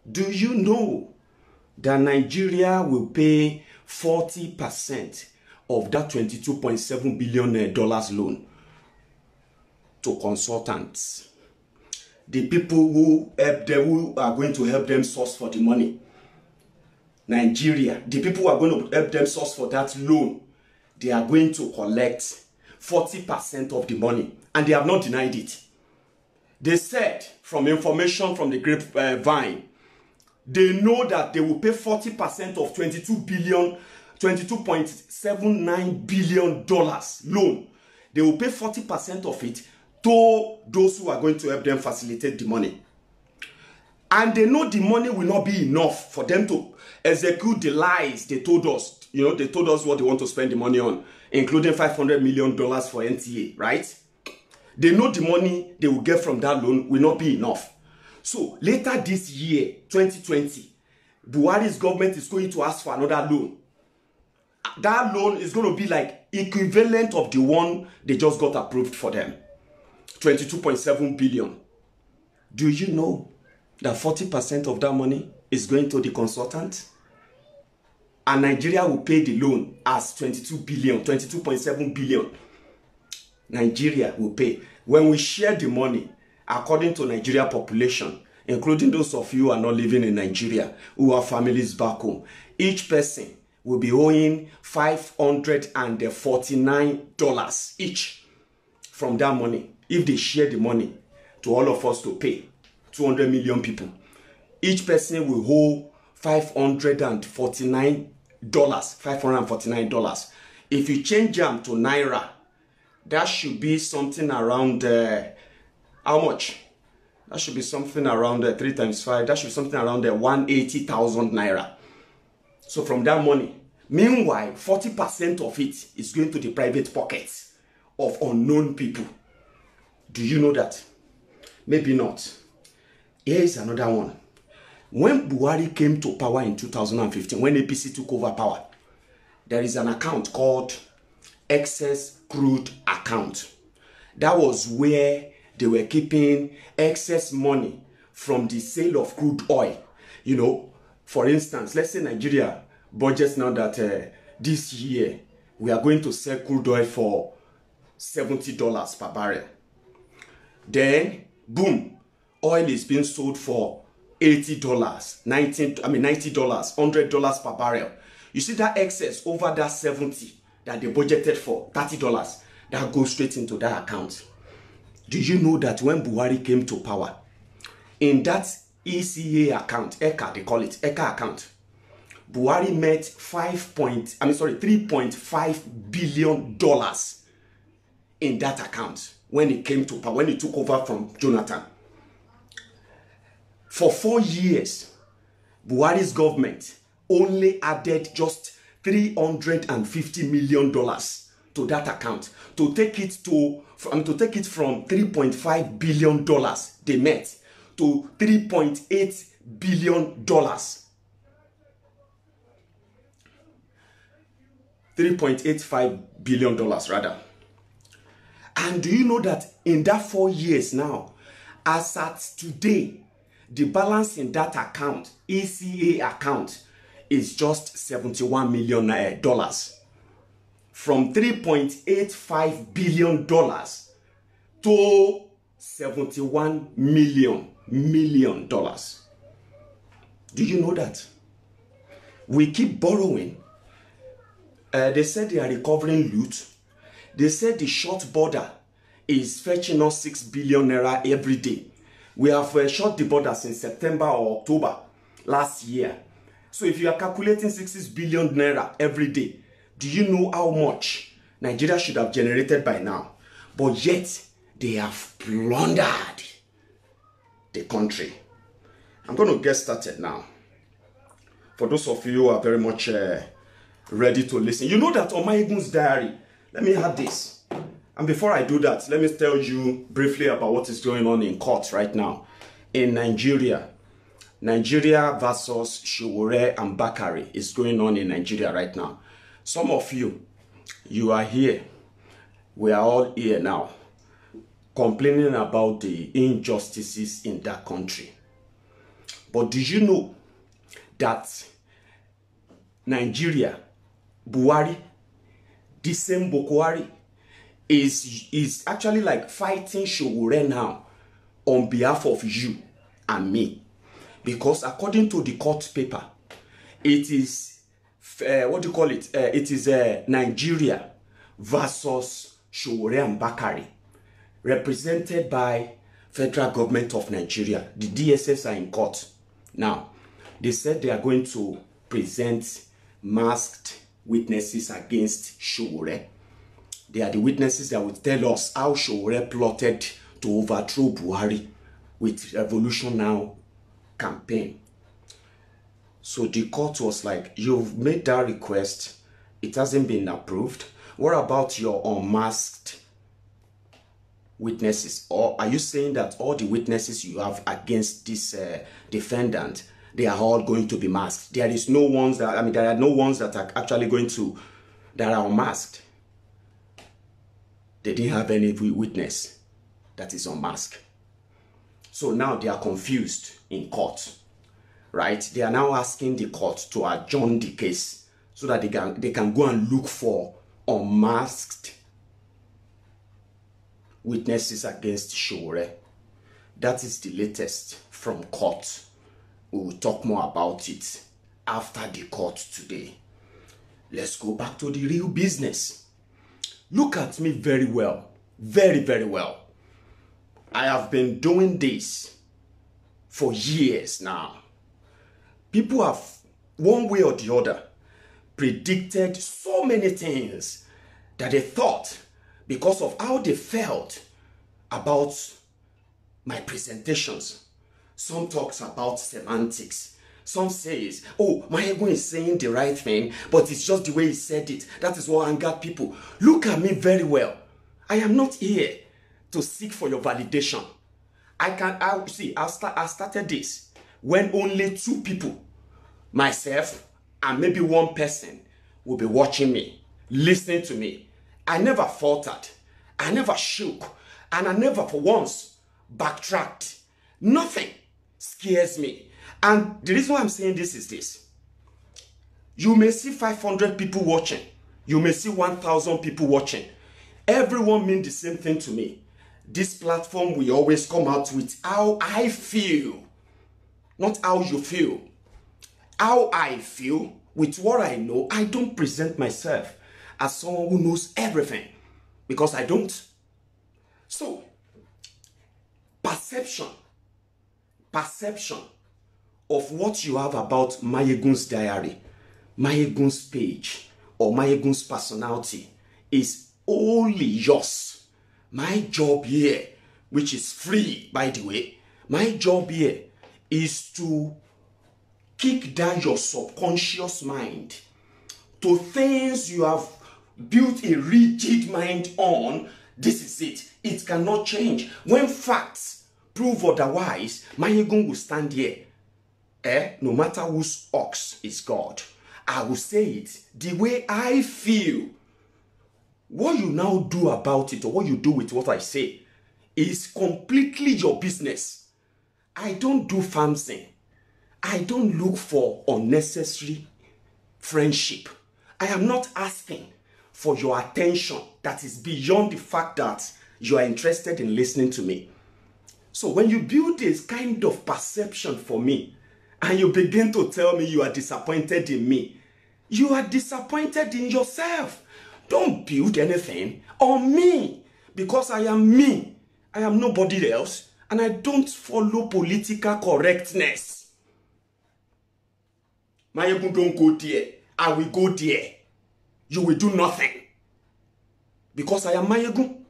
Do you know that Nigeria will pay 40% of that $22.7 billion loan to consultants? The people who help them, who are going to help them source for the money. Nigeria, the people who are going to help them source for that loan, they are going to collect 40% of the money, and they have not denied it. They said, from information from the grapevine, they know that they will pay 40% of $22.79 billion loan. They will pay 40% of it to those who are going to help them facilitate the money. And they know the money will not be enough for them to execute the lies they told us. You know, they told us what they want to spend the money on, including $500 million for NTA, right? They know the money they will get from that loan will not be enough. So later this year, 2020, Buhari's government is going to ask for another loan. That loan is going to be like equivalent of the one they just got approved for them. 22.7 billion. Do you know that 40% of that money is going to the consultant? And Nigeria will pay the loan as 22.7 billion. Nigeria will pay. When we share the money, according to Nigeria population, including those of you who are not living in Nigeria, who have families back home, each person will be owing $549 each from that money. If they share the money to all of us to pay, 200 million people, each person will owe $549. If you change them to Naira, that should be something around, how much? That should be something around 3 times 5. That should be something around 180,000 Naira. So from that money, meanwhile, 40% of it is going to the private pockets of unknown people. Do you know that? Maybe not. Here is another one. When Buhari came to power in 2015, when APC took over power, there is an account called excess crude account. That was where they were keeping excess money from the sale of crude oil. You know, for instance, let's say Nigeria budgets now that this year we are going to sell crude oil for $70 per barrel. Then, boom, oil is being sold for $80, $90, $100 per barrel. You see that excess over that 70 that they budgeted for, $30, that goes straight into that account. Do you know that when Buhari came to power, in that ECA account, ECA, they call it, ECA account, Buhari met $3.5 billion in that account when he came to power, when he took over from Jonathan. For 4 years, Buhari's government only added just $350 million to that account to take it from $3.5 billion they met to $3.8 billion. $3.85 billion rather. And do you know that in that 4 years now, as at today, the balance in that account, ECA account, is just $71 million. From $3.85 billion to $71 million. Do you know that? We keep borrowing. They said they are recovering loot. They said the short border is fetching us 6 billion naira every day. We have shot the border since September or October last year. So if you are calculating 6 billion naira every day, do you know how much Nigeria should have generated by now? But yet, they have plundered the country. I'm going to get started now. For those of you who are very much ready to listen. You know that on my Egun's diary, let me have this. And before I do that, let me tell you briefly about what is going on in court right now. In Nigeria, Nigeria versus Sowore and Bakare is going on in Nigeria right now. Some of you are here. We are all here now, complaining about the injustices in that country. But do you know that Nigeria, Buhari, the same Buhari, is actually like fighting Sowore now on behalf of you and me? Because according to the court paper, it is, what do you call it? It is Nigeria versus Sowore and Bakare, represented by Federal Government of Nigeria. The DSS are in court. Now, they said they are going to present masked witnesses against Sowore. They are the witnesses that will tell us how Sowore plotted to overthrow Buhari with Revolution Now campaign. So the court was like, you've made that request, it hasn't been approved. What about your unmasked witnesses? Or are you saying that all the witnesses you have against this defendant, they are all going to be masked? There is no ones that, I mean, there are no ones that are actually going to, that are unmasked. They didn't have any witness that is unmasked. So now they are confused in court, right? They are now asking the court to adjourn the case so that they can go and look for unmasked witnesses against Sowore. That is the latest from court. We will talk more about it after the court today. Let's go back to the real business. Look at me very well. Very, very well. I have been doing this for years now. People have, one way or the other, predicted so many things that they thought, because of how they felt about my presentations. Some talks about semantics. Some says, oh, Mayegun is saying the right thing, but it's just the way he said it. That is what angered people. Look at me very well. I am not here to seek for your validation. I started this when only 2 people, myself and maybe 1 person, will be watching me, listening to me. I never faltered. I never shook. And I never for once backtracked. Nothing scares me. And the reason why I'm saying this is this. You may see 500 people watching. You may see 1,000 people watching. Everyone means the same thing to me. This platform will always come out with how I feel. Not how you feel. How I feel with what I know. I don't present myself as someone who knows everything. Because I don't. So, perception of what you have about Mayegun's diary, Mayegun's page, or Mayegun's personality is only yours. My job here, which is free, by the way, my job here is to kick down your subconscious mind to things you have built a rigid mind on. This is it. It cannot change. When facts prove otherwise, Mayegun will stand here. No matter whose ox is God, I will say it the way I feel. What you now do about it, or what you do with what I say, is completely your business. I don't do fancy. I don't look for unnecessary friendship. I am not asking for your attention that is beyond the fact that you are interested in listening to me. So when you build this kind of perception for me, and you begin to tell me you are disappointed in me, you are disappointed in yourself. Don't build anything on me, because I am me. I am nobody else, and I don't follow political correctness. Mayegun, don't go there. I will go there. You will do nothing. Because I am Mayegun.